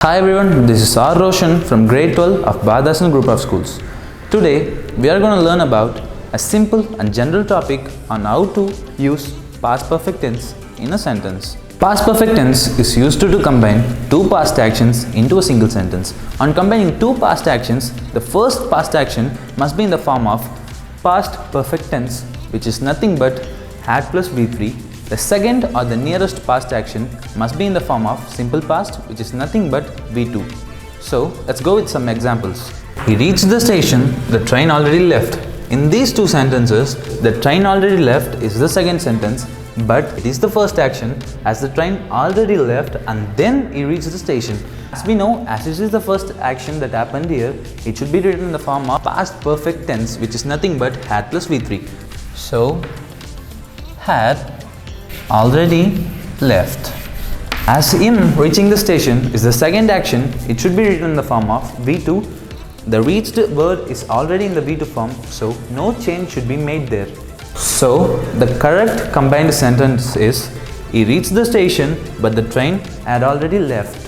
Hi everyone, this is Rosan from grade 12 of Bharathidhasanar group of schools. Today we are going to learn about a simple and general topic on how to use past perfect tense in a sentence. Past perfect tense is used to combine two past actions into a single sentence. On combining two past actions, the first past action must be in the form of past perfect tense, which is nothing but had plus V3. The second or the nearest past action must be in the form of simple past, which is nothing but V2. So let's go with some examples. He reached the station, the train already left. In these two sentences, the train already left is the second sentence, but it is the first action as the train already left and then he reached the station. As we know, as this is the first action that happened here, it should be written in the form of past perfect tense, which is nothing but had plus V3. So, had already left. As him reaching the station is the second action, it should be written in the form of V2. The reached word is already in the V2 form, so no change should be made there. So the correct combined sentence is he reached the station but the train had already left.